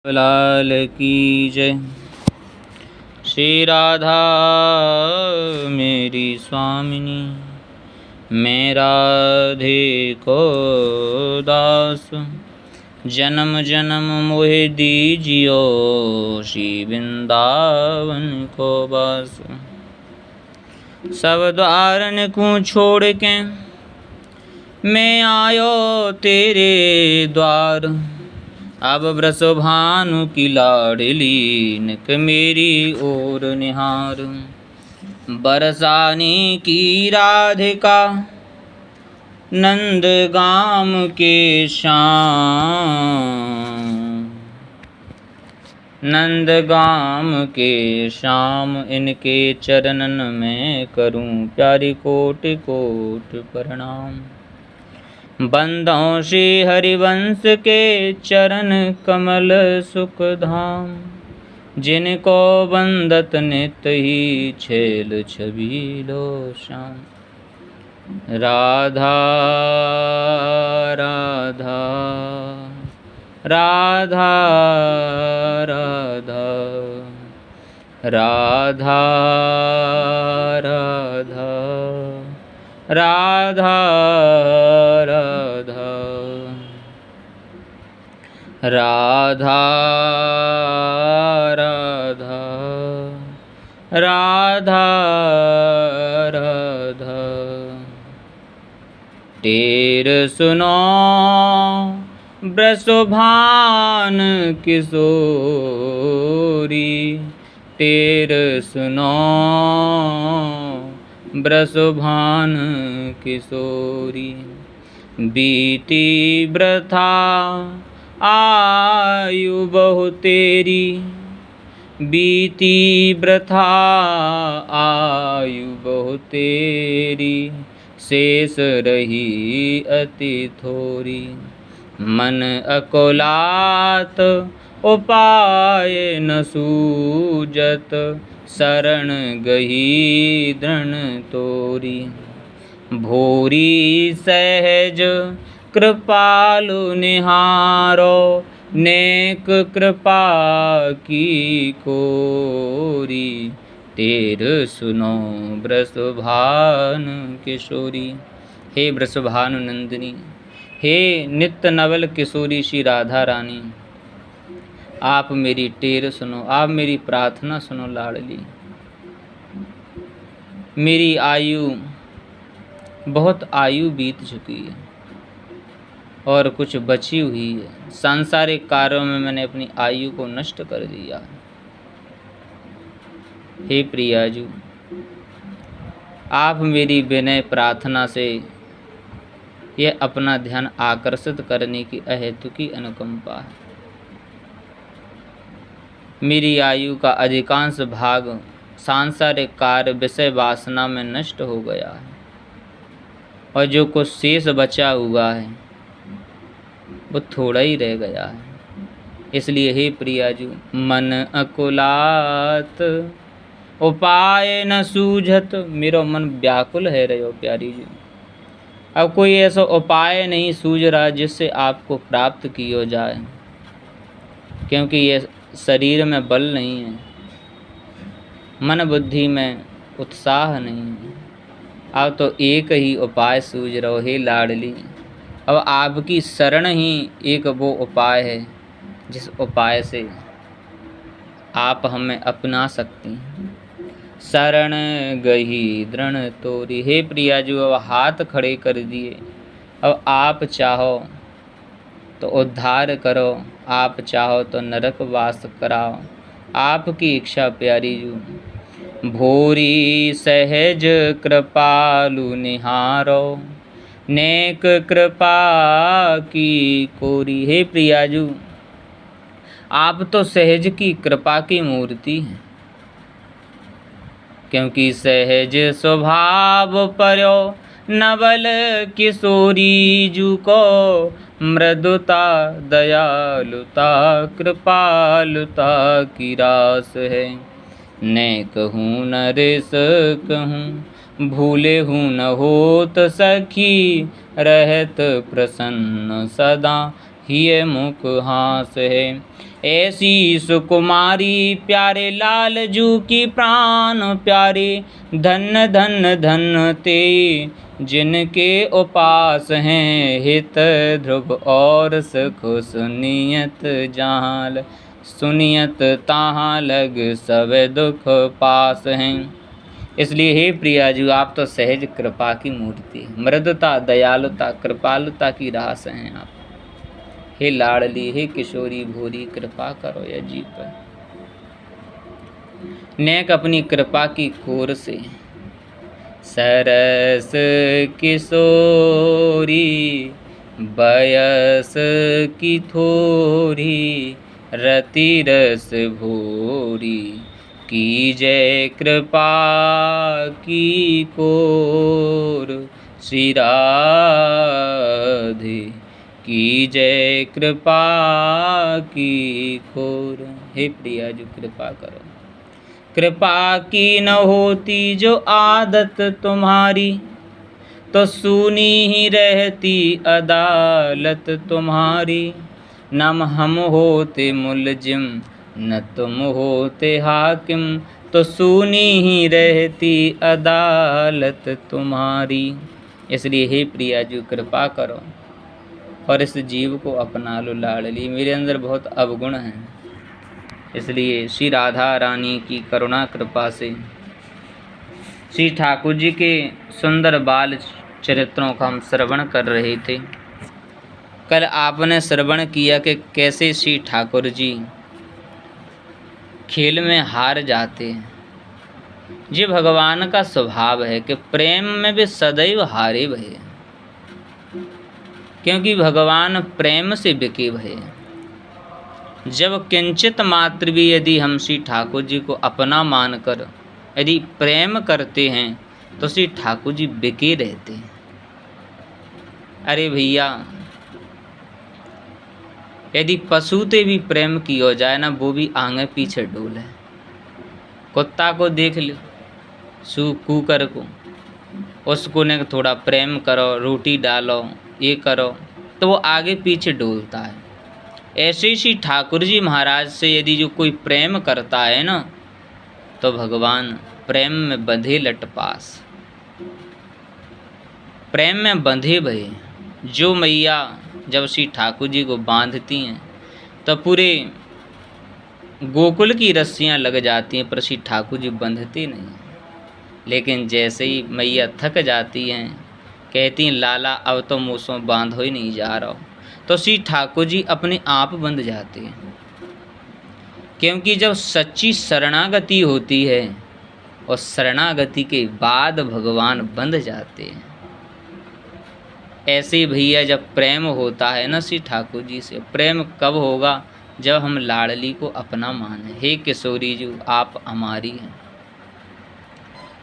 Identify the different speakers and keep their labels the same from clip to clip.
Speaker 1: लाल की जय। श्री राधा मेरी स्वामिनी, मैं राधे को दास। जन्म जन्म मोहे दीजियो, श्री वृंदावन को बास। सब द्वारन को छोड़ के मैं आयो तेरे द्वार। अब वृषभानु की लाडली निक मेरी ओर निहार। बरसाने की राधिका नंद गाम के श्याम। नंद गाम के श्याम, इनके चरणन में करूं प्यारी कोटि कोटि प्रणाम। बंदों श्री हरिवंश के चरण कमल सुख धाम। जिनको बंदत नित ही छेल छबीलो श्याम। राधा राधा राधा राधा राधा राधा राधा राधा राधा राधा राधा राधा। टेर सुनो वृषभान किशोरी। टेर सुनो वृषभान किशोरी। बीती वृथा आयु बहु तेरी। बीती वृथा आयु बहु तेरी। शेष रही अति थोरी। मन अकुलात उपाय न सूझत। शरण गही दृढ़ तोरी। भूरी सहज कृपालु निहारो। नेक कृपा की कोरी। तेर सुनो वृषभानु किशोरी। हे वृषभानु नंदिनी, हे नित्य नवल किशोरी श्री राधा रानी, आप मेरी टेर सुनो, आप मेरी प्रार्थना सुनो लाडली। मेरी आयु बहुत आयु बीत चुकी है और कुछ बची हुई है। सांसारिक कार्यों में मैंने अपनी आयु को नष्ट कर दिया। हे प्रियाजू, आप मेरी विनय प्रार्थना से यह अपना ध्यान आकर्षित करने की अहेतुकी अनुकंपा है। मेरी आयु का अधिकांश भाग सांसारिक कार्य विषय वासना में नष्ट हो गया है और जो कुछ शेष बचा हुआ है वो थोड़ा ही रह गया है। इसलिए हे प्रियाजू, मन अकुलात उपाय न सूझत। मेरा मन व्याकुल है रहो प्यारी जी। अब कोई ऐसा उपाय नहीं सूझ रहा जिससे आपको प्राप्त किया जाए, क्योंकि ये शरीर में बल नहीं है, मन बुद्धि में उत्साह नहीं है। अब तो एक ही उपाय सूझ रहो हे लाडली। अब आपकी शरण ही एक वो उपाय है जिस उपाय से आप हमें अपना सकती हैं। शरण गही दृढ़ तोरी। हे प्रियाजू, अब हाथ खड़े कर दिए। अब आप चाहो तो उद्धार करो, आप चाहो तो नरक वास कराओ। आपकी इच्छा प्यारी जू। भूरी सहज कृपालु निहारो। नेक कृपा की कोरी। हे प्रियाजू, आप तो सहज की कृपा की मूर्ति हैं, क्योंकि सहज स्वभाव पर्यो नवल किशोरी जू को। मृदुता दयालुता कृपालुता की रास है। न कहूँ न रिस कहूँ, भूले हूँ न होत सखी। रहत प्रसन्न सदा हिय मुख हास है। ऐसी सुकुमारी प्यारे लाल जू की प्राण प्यारे, धन धन धन ते जिनके उपास हैं, हित ध्रुव और सुख सुनियत जाल, सुनियत ताहाँ लग सब दुख पास हैं। इसलिए हे प्रिया जी, आप तो सहज कृपा की मूर्ति, मृदुता दयालुता कृपालुता की रास हैं आप। हे लाडली हे किशोरी भोरी, कृपा करो या जी पर। नेक अपनी कृपा की खोर से सरस किशोरी, बयस की थोरी, रति रस भोरी, कीजय कृपा की कोर, श्री राधे कीजय कृपा की खोर। हे प्रिया जो कृपा करो, कृपा की न होती जो आदत तुम्हारी, तो सुनी ही रहती अदालत तुम्हारी। न हम होते मुलजिम न तुम होते हाकिम, तो सुनी ही रहती अदालत तुम्हारी। इसलिए हे प्रिया जी कृपा करो और इस जीव को अपना लो लाडली। मेरे अंदर बहुत अवगुण हैं, इसलिए श्री राधा रानी की करुणा कृपा से श्री ठाकुर जी के सुंदर बाल चरित्रों का हम श्रवण कर रहे थे। कल आपने श्रवण किया कि कैसे श्री ठाकुर जी खेल में हार जाते हैं। ये भगवान का स्वभाव है कि प्रेम में भी सदैव हारे भये, क्योंकि भगवान प्रेम से बिके भये। जब किंचित मात्र भी यदि हम श्री ठाकुर जी को अपना मानकर यदि प्रेम करते हैं तो श्री ठाकुर जी बिके रहते हैं। अरे भैया, यदि पशु से भी प्रेम की हो जाए ना, वो भी आगे पीछे डोले। कुत्ता को देख लो, कुकर को, उसको ने थोड़ा प्रेम करो, रोटी डालो, ये करो, तो वो आगे पीछे डोलता है। ऐसे ही ठाकुर जी महाराज से यदि जो कोई प्रेम करता है ना, तो भगवान प्रेम में बंधे लटपास, प्रेम में बंधे भये। जो मैया जब श्री ठाकुर जी को बांधती हैं तो पूरे गोकुल की रस्सियां लग जाती हैं, पर श्री ठाकुर जी बंधते नहीं। लेकिन जैसे ही मैया थक जाती हैं, कहती हैं लाला अब तो मुझसे बांधो ही नहीं जा रहा, तो श्री ठाकुर जी अपने आप बंध जाते हैं। क्योंकि जब सच्ची शरणागति होती है और शरणागति के बाद भगवान बंध जाते हैं। ऐसे ही भैया जब प्रेम होता है ना श्री ठाकुर जी से, प्रेम कब होगा? जब हम लाडली को अपना माने। हे किशोरी जी आप हमारी हैं।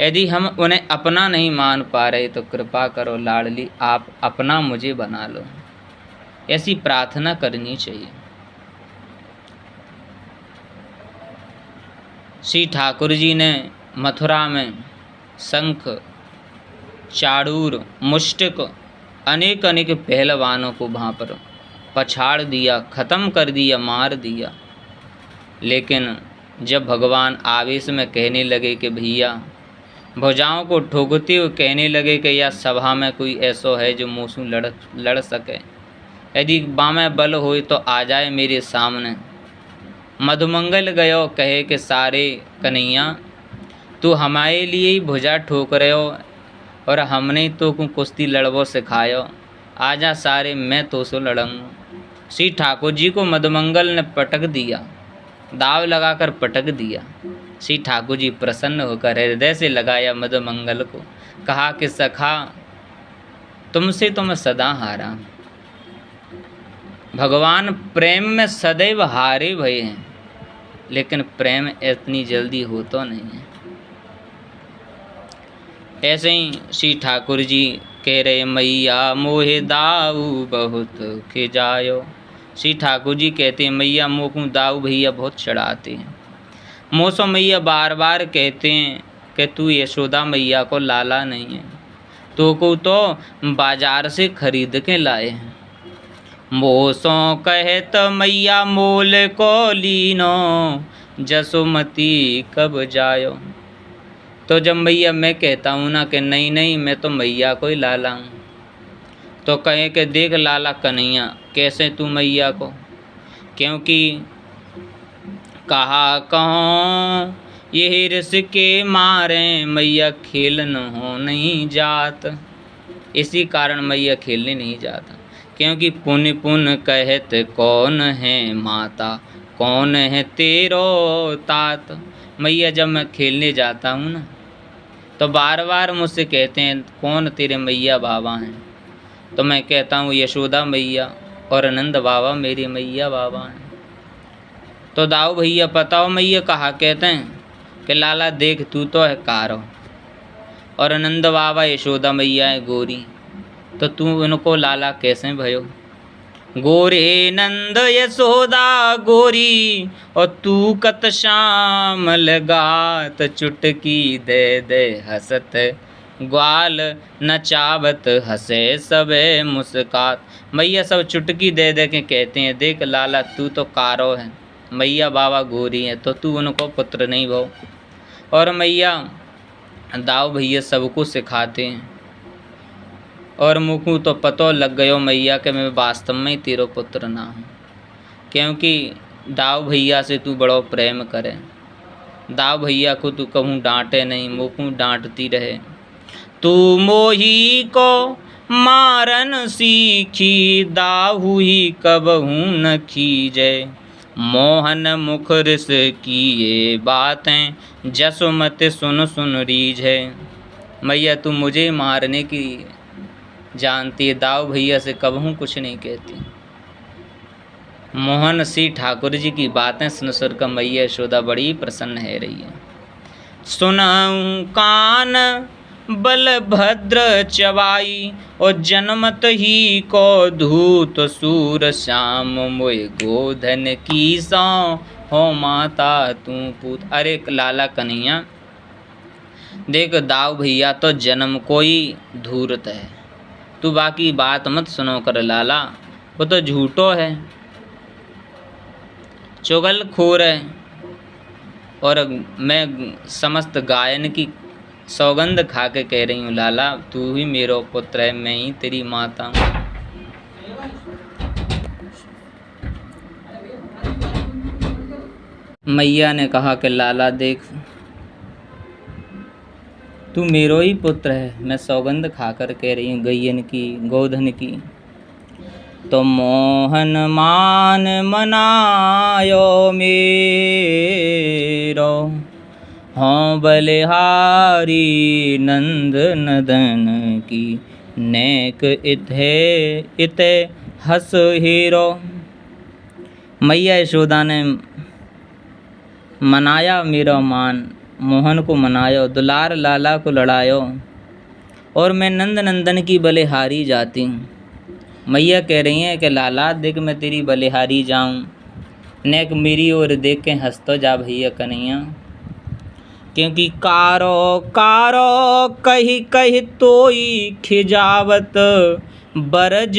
Speaker 1: यदि हम उन्हें अपना नहीं मान पा रहे तो कृपा करो लाडली आप अपना मुझे बना लो, ऐसी प्रार्थना करनी चाहिए। श्री ठाकुर जी ने मथुरा में शंख, चाड़ूर, मुष्टिक अनेक अनेक पहलवानों को वहाँ पर पछाड़ दिया, ख़त्म कर दिया, मार दिया। लेकिन जब भगवान आवेश में कहने लगे कि भैया, भुजाओं को ठोकते हुए कहने लगे कि या सभा में कोई ऐसो है जो मुँह लड़ सके, यदि बामें बल होए तो आ जाए मेरे सामने। मधुमंगल गयो कहे कि सारे कन्हैया तू हमारे लिए ही भुजा ठोक रहे हो और हमने तो कुश्ती लड़वो सिखायो, आजा सारे मैं तो सो लड़ूंगा। श्री ठाकुर जी को मधुमंगल ने पटक दिया, दाव लगाकर पटक दिया। श्री ठाकुर जी प्रसन्न होकर हृदय से लगाया मधुमंगल को, कहा कि सखा तुमसे तो मैं सदा हारा। भगवान प्रेम में सदैव हारे भये हैं, लेकिन प्रेम इतनी जल्दी हो तो नहीं है। ऐसे ही श्री ठाकुर जी कह रहे मैया मोहे दाऊ बहुत खिजायो। श्री ठाकुर जी कहते हैं मैया मोह दाऊ भैया बहुत चढ़ाते हैं। मोसो मैया बार बार कहते हैं कि तू यशोदा मैया को लाला नहीं है, तो को तो बाजार से खरीद के लाए हैं। मोसो कहत मैया मोल को लीनो, जसोमती कब जायो। तो जब मैया मैं कहता हूँ ना कि नहीं नहीं मैं तो मैया को ही लाला हूँ, तो कहे कि देख लाला कन्हैया कैसे तू मैया को, क्योंकि कहा कहो ये रिस के मारे मैया खेलन हो नहीं जात। इसी कारण मैया खेलने नहीं जाता, क्योंकि पुन पुन कहत कौन है माता, कौन है तेरो तात। मैया जब मैं खेलने जाता हूँ ना तो बार बार मुझसे कहते हैं कौन तेरे मैया बाबा हैं, तो मैं कहता हूँ यशोदा मैया और नंद बाबा मेरे मैया बाबा हैं। तो दाऊ भैया बताओ मैया कहा कहते हैं कि लाला देख तू तो है कारो और नंद बाबा यशोदा मैया है गोरी, तो तू इनको लाला कैसे भयो। गोरे नंद यशोदा गोरी और तू कत श्यामल गात, चुटकी दे दे हसत ग्वाल नचावत हंसे सबे मुस्कात। मैया सब चुटकी दे दे के कहते हैं देख लाला तू तो कारो है, मैया बाबा गोरी है, तो तू उनको पुत्र नहीं भो। और मैया दाऊ भैया सबको सिखाते हैं, और मुझको तो पतो लग गयो मैया कि मैं वास्तव में तेरो पुत्र ना हूँ, क्योंकि दाऊ भैया से तू बड़ो प्रेम करे। दाऊ भैया को तू कहूँ डांटे नहीं, मुझको डांटती रहे। तू मोही को मारन सीखी, दाहू ही कबहू न खीजे, मोहन मुख रिस की ये बातें, जसुमत सुन सुन रीझ है। मैया तू मुझे मारने की जानती है, दाऊ भैया से कबहू कुछ नहीं कहती। मोहन सी ठाकुर जी की बातें सुन सुन कर मैया यशोदा बड़ी प्रसन्न है रही है। सुनाऊं कान बलभद्र चवाई, और जन्मत ही को धूत सूर, श्याम मोय गोधन की सौ हो माता तू पूत। अरे लाला कन्हैया देख दाऊ भैया तो जन्म को ही धूर्त है, तू बाकी बात मत सुनो कर लाला, वो तो झूठो है, चुगलखोर है। और मैं समस्त गायन की सौगंध खा के कह रही हूँ लाला तू ही मेरो पुत्र है, मैं ही तेरी माता हूँ। मैया ने कहा कि लाला देख तू मेरो ही पुत्र है, मैं सौगंध खाकर कह रही हूँ गैयन की गोधन की। तो मोहन मान मनायो मेरो, हाँ बलिहारी नंद नदन की, नेक इथे इते हस हीरो। मैया यशोदा ने मनाया मेरा मान, मोहन को मनायो, दुलार लाला को लड़ायो, और मैं नंद नंदन की बलिहारी जाती हूँ। मैया कह रही हैं कि लाला देख मैं तेरी बलिहारी जाऊँ, नेक मेरी ओर देख के हंस तो जा भैया कन्हैया, क्योंकि कारो कारो कही कही तोई खिजावत, बरज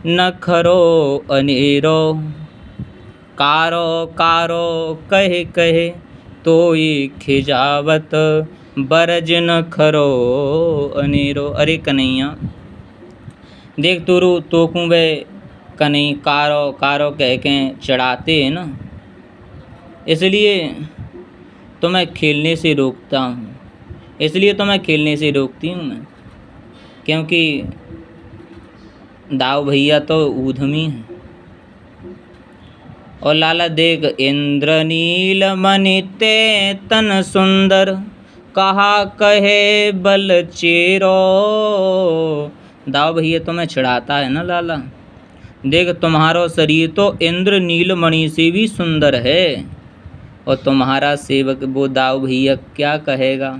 Speaker 1: न खरो अनेरो। कारो कारो कहे कहे तोई खिजावत, बरज न खरो अनेरो। अरे कन्हैया देख तो वे कन्हैया कारो कारो कह के चढ़ाते हैं ना, इसलिए तो मैं खेलने से रोकता हूँ, इसलिए तो मैं खेलने से रोकती हूँ मैं, क्योंकि दाऊ भैया तो ऊधमी हैं। और लाला देख इंद्रनील मनिते तन सुंदर, कहा कहे बल चेरो। दाऊ भैया तुम्हें छिड़ाता है ना लाला, देख तुम्हारा शरीर तो इंद्र नीलमणि से भी सुंदर है, और तुम्हारा सेवक वो दाऊ भैया क्या कहेगा।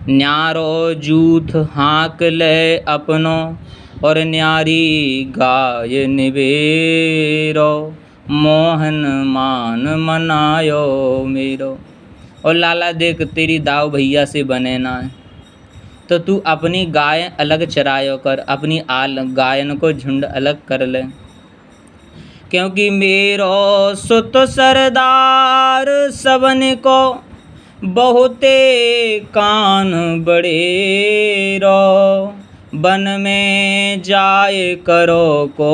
Speaker 1: न्यारो जूथ हाँक ले अपनो, और न्यारी गाय निवेरो, मोहन मान मनायो मेरो। और लाला देख तेरी दाऊ भैया से बने ना है, तो तू अपनी गाय अलग चरायो कर, अपनी गायन को झुंड अलग कर ले। क्योंकि मेरो सुत सरदार सबन को बहुते कान बड़े रो, वन में जाए करो को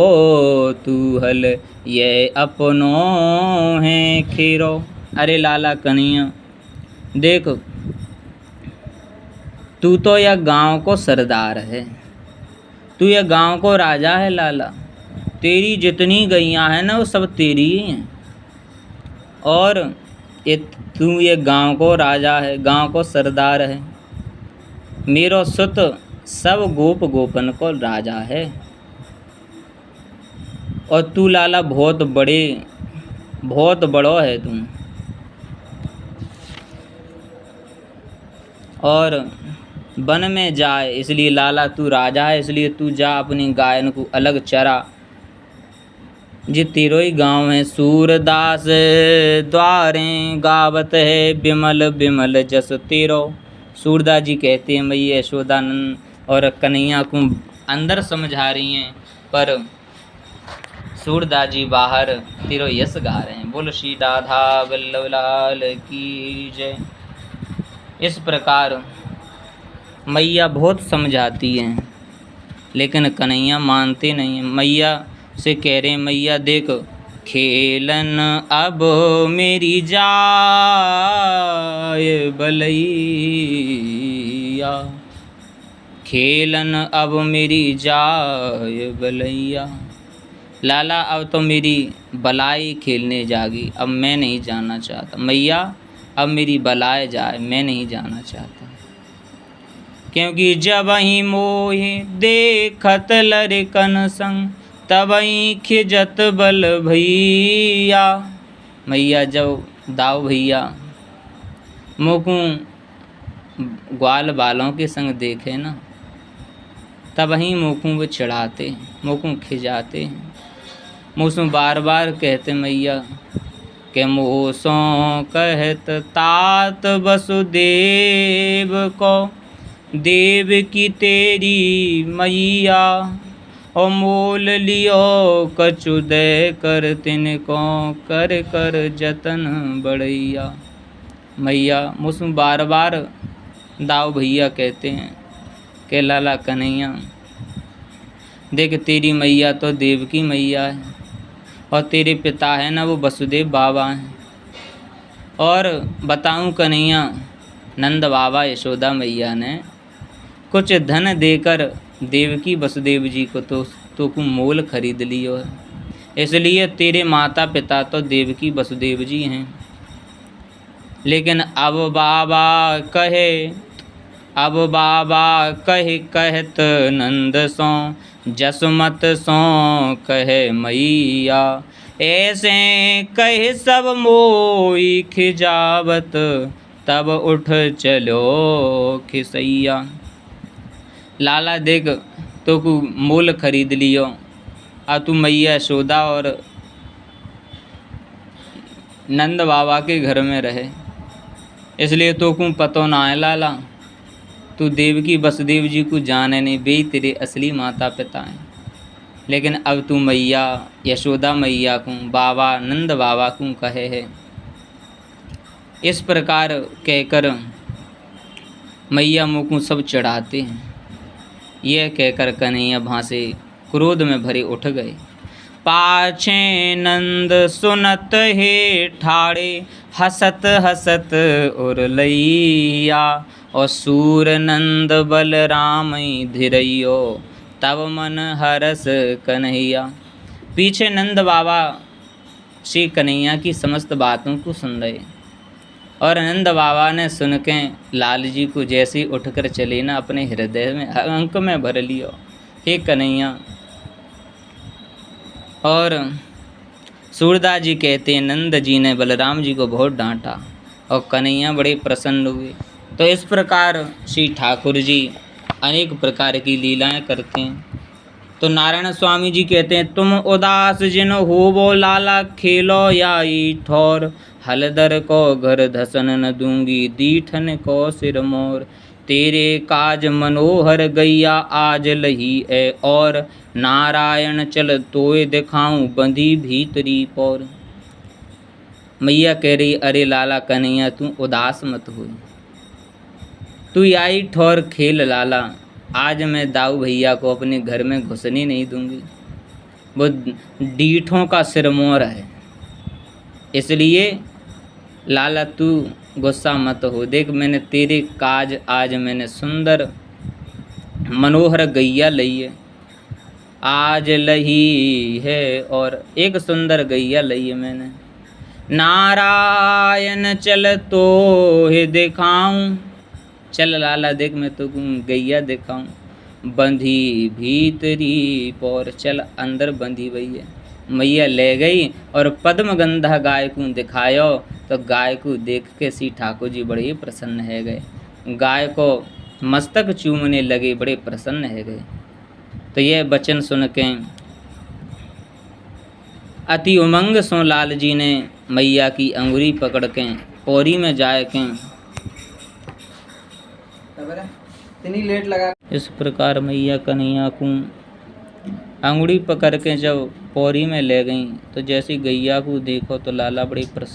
Speaker 1: तू हल ये अपनो है खीरो। अरे लाला कन्हैया देख, तू तो यह गांव को सरदार है, तू यह गांव को राजा है लाला। तेरी जितनी गैयां हैं ना वो सब तेरी ही हैं, और तू ये गांव को राजा है, गांव को सरदार है। मेरो सुत सब गोप गोपन को राजा है, और तू लाला बहुत बड़ो है तू। और वन में जाए, इसलिए लाला तू राजा है, इसलिए तू जा अपनी गायन को अलग चरा। जी तेरो ही गाँव है। सूरदास द्वारें गावत है, बिमल बिमल जस तेरो। सूरदास जी कहते हैं मैया यशोदानंद और कन्हैया को अंदर समझा रही हैं, पर सूरदास जी बाहर तेरो यश गा रहे हैं। बोल श्री राधा वल्लभ लाल की जय। इस प्रकार मैया बहुत समझाती हैं, लेकिन कन्हैया मानते नहीं हैं। मैया से कह रहे हैं मैया देख, खेलन अब मेरी जाय बलैया, खेलन अब मेरी जाय बलैया। लाला अब तो मेरी बलाई खेलने जागी, अब मैं नहीं जाना चाहता। मैया अब मेरी बलाए जाए, मैं नहीं जाना चाहता। क्योंकि जब ही मोहि देखत लड़कन संग, तब ही खिजत बल भैया। मैया जब दाऊ भैया मोकू ग्वाल बालों के संग देखे ना, तब ही मोकू वो चिढ़ाते, मोकू खिजाते हैं। मुझसे बार बार कहते मैया के मोसों कहत तात वसुदेव को, देव की तेरी मैया, और मोल लियो कछु दे कर तिनको, कर कर जतन बढ़ैया। मैया मुझसे बार बार दाऊ भैया कहते हैं कि लाला कन्हैया देख, तेरी मैया तो देव की मैया है, और तेरे पिता है ना वो वसुदेव बाबा हैं। और बताऊं कन्हैया, नंद बाबा यशोदा मैया ने कुछ धन देकर देवकी वसुदेव जी को तो को मोल खरीद लियो है, इसलिए तेरे माता पिता तो देवकी वसुदेव जी हैं। लेकिन अब बाबा कहे कहत नंद सो, जसमत सो कहे मैया, ऐसे कहे सब मोई खिजावत, तब उठ चलो खिसैया। लाला देख, तो को मोल खरीद लियो, अब तू मैया यशोदा और नंद बाबा के घर में रहे, इसलिए तो को पतो ना है लाला। तू देवकी वसुदेव जी को जाने नहीं, वे तेरे असली माता पिता हैं। लेकिन अब तू मैया यशोदा मैया को, बाबा नंद बाबा को कहे है। इस प्रकार कहकर मैया मुँह को सब चढ़ाते हैं। यह कहकर कन्हैया वहाँ से क्रोध में भरे उठ गए। पाछे नंद सुनत हे ठाड़े, हसत हसत उर लैया, और सूर नंद बलराम धीरैयो, तब मन हरस कन्हैया। पीछे नंद बाबा श्री कन्हैया की समस्त बातों को सुन रहे, और नंद बाबा ने सुन के लाल जी को जैसे ही उठकर चले ना, अपने हृदय में अंक में भर लियो, हे कन्हैया। और सूरदास जी कहते हैं नंद जी ने बलराम जी को बहुत डांटा, और कन्हैया बड़े प्रसन्न हुए। तो इस प्रकार श्री ठाकुर जी अनेक प्रकार की लीलाएं करते हैं। तो नारायण स्वामी जी कहते हैं, तुम उदास जिन होवो लाला, खेलो याई ठौर, हलदर को घर धसन न दूंगी, दीठन को सिर मोर। तेरे काज मनोहर गैया आज लही है, और नारायण चल तोय दिखाऊं बंधी भीतरी पौर। मैया कह रही, अरे लाला कन्हैया तू उदास मत हो, तू आई ठौर खेल लाला, आज मैं दाऊ भैया को अपने घर में घुसने नहीं दूंगी। वो डीठों का सिरमौर है, इसलिए लाला तू गुस्सा मत हो। देख मैंने तेरे काज आज मैंने सुंदर मनोहर गैया लई है, आज लही है, और एक सुंदर गैया लई है मैंने। नारायण चल तो हे दिखाऊं, चल लाला देख मैं तो गैया दिखाऊं, बंधी भीतरी पौर, चल अंदर बंधी भैया। मैया ले गई और पद्मगंधा गाय को दिखायो, तो गाय को देख के श्री ठाकुर जी बड़े प्रसन्न है गए, गाय को मस्तक चूमने लगे, बड़े प्रसन्न है गए। तो यह वचन सुन के अति उमंग सो लाल जी ने मैया की अंगुरी पकड़ के पौरी में जाए के
Speaker 2: इतनी लेट लगा।
Speaker 1: इस प्रकार मैया कन्हैया को अंगुरी पकड़ के जब पौरी में ले गई, तो जैसी गैया को देखो तो लाला बड़ी प्रसन्न